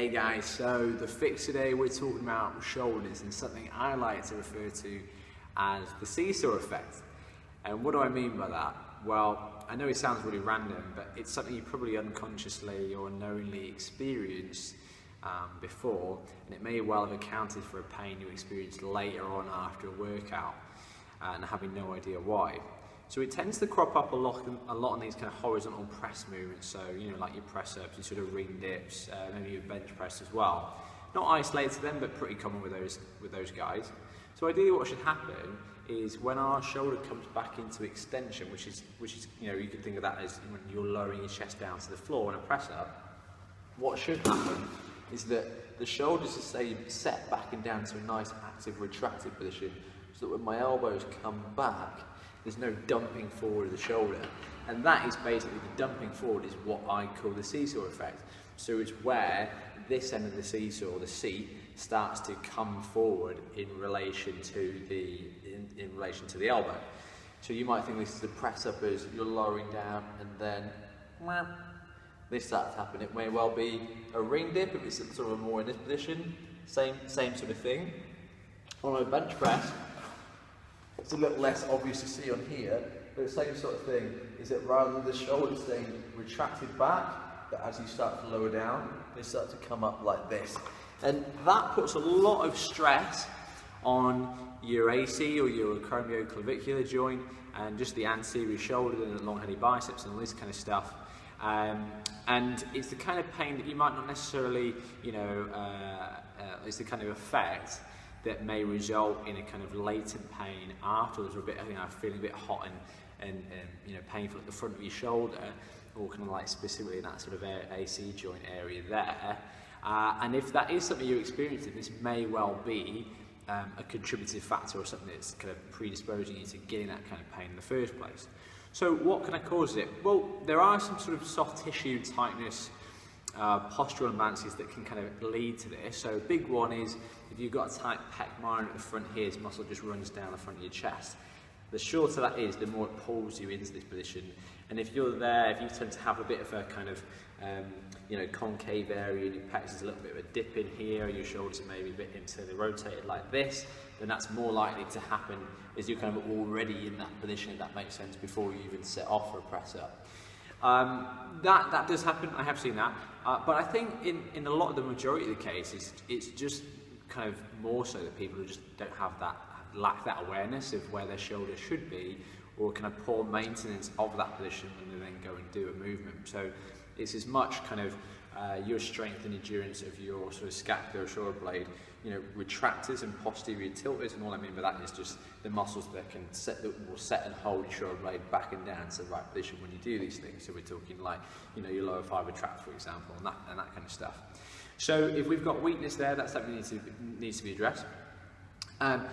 Hey guys, so the fix today we're talking about shoulders and something I like to refer to as the seesaw effect. And what do I mean by that? Well, I know it sounds really random, but it's something you probably unconsciously or unknowingly experienced before, and it may well have accounted for a pain you experienced later on after a workout and having no idea why. So it tends to crop up a lot in these kind of horizontal press movements, so like your press ups, your sort of ring dips, maybe your bench press as well. Not isolated to them, but pretty common with those guys. So ideally what should happen is when our shoulder comes back into extension, which is you can think of that as when you're lowering your chest down to the floor in a press up, what should happen is that the shoulders are set back and down to a nice active retracted position, so that when my elbows come back, there's no dumping forward of the shoulder. And that is basically, the dumping forward is what I call the seesaw effect. So it's where this end of the seesaw, the seat, starts to come forward in relation to the elbow. So you might think this is a press up as you're lowering down and then this starts to happen. It may well be a ring dip if it's sort of more in this position. Same sort of thing. On a bench press, it's a little less obvious to see on here, but the same sort of thing is that rather than the shoulder staying retracted back, that as you start to lower down, they start to come up like this. And that puts a lot of stress on your AC or your acromioclavicular joint and just the anterior shoulder and the long heady biceps and all this kind of stuff. And it's the kind of pain that you might not necessarily, it's the kind of effect that may result in a kind of latent pain afterwards, or a bit, feeling a bit hot and painful at the front of your shoulder, or kind of like specifically in that sort of AC joint area there. And if that is something you're experiencing, this may well be a contributive factor or something that's kind of predisposing you to getting that kind of pain in the first place. So what kind of causes it? Well, there are some sort of soft tissue tightness, postural imbalances that can kind of lead to this. So a big one is if you've got a tight pec minor at the front here, this muscle just runs down the front of your chest. The shorter that is, the more it pulls you into this position. And if you're there, if you tend to have a bit of a kind of concave area in your pecs, there's a little bit of a dip in here, your shoulders are maybe a bit internally rotated like this, then that's more likely to happen as you're kind of already in that position, if that makes sense, before you even set off for a press up. That does happen, I have seen that, but I think in a lot of the majority of the cases, it's just kind of more so that people who just don't have that, lack that awareness of where their shoulder should be, or kind of poor maintenance of that position when they then go and do a movement. So it's as much kind of your strength and endurance of your sort of scapular shoulder blade, retractors and posterior tilters, and all I mean by that is just the muscles that will set and hold your shoulder blade back and down to the right position when you do these things. So we're talking like your lower fiber traps, for example, and that kind of stuff. So if we've got weakness there, that's something that needs to be addressed. And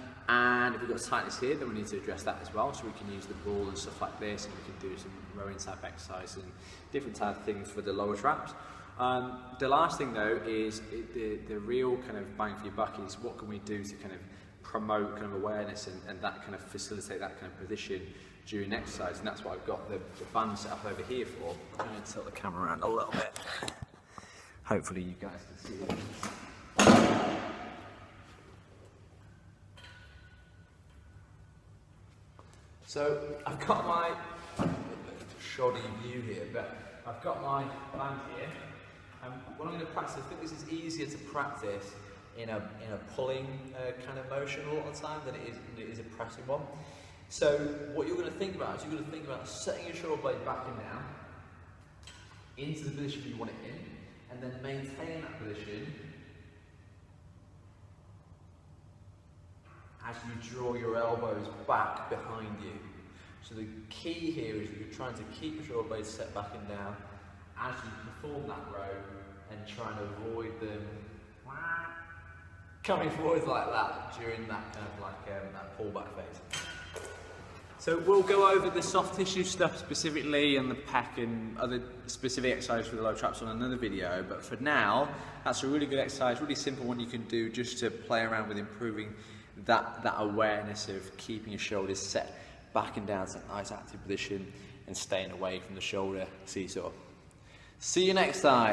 if we've got tightness here, then we need to address that as well. So we can use the ball and stuff like this, and we can do some rowing type exercise and different type of things for the lower traps. The last thing though is the real kind of bang for your buck is what can we do to kind of promote kind of awareness and that kind of facilitate that kind of position during exercise, and that's what I've got the band set up over here for. I'm going to tilt the camera around a little bit. Hopefully you guys can see it. So I've got my shoddy view here, but I've got my band here. What I'm going to practice, I think this is easier to practice in a pulling kind of motion a lot of the time than it is a pressing one. So what you're going to think about is you're going to think about setting your shoulder blade back and down into the position you want it in, and then maintain that position as you draw your elbows back behind you. So the key here is that you're trying to keep your shoulder blades set back and down as you perform that row, and trying to avoid them coming forward like that during that kind of like that pullback phase. So we'll go over the soft tissue stuff specifically and the pec and other specific exercises for the low traps on another video, but for now, that's a really good exercise, really simple one you can do just to play around with improving that awareness of keeping your shoulders set back and down to a nice active position and staying away from the shoulder seesaw. See you next time.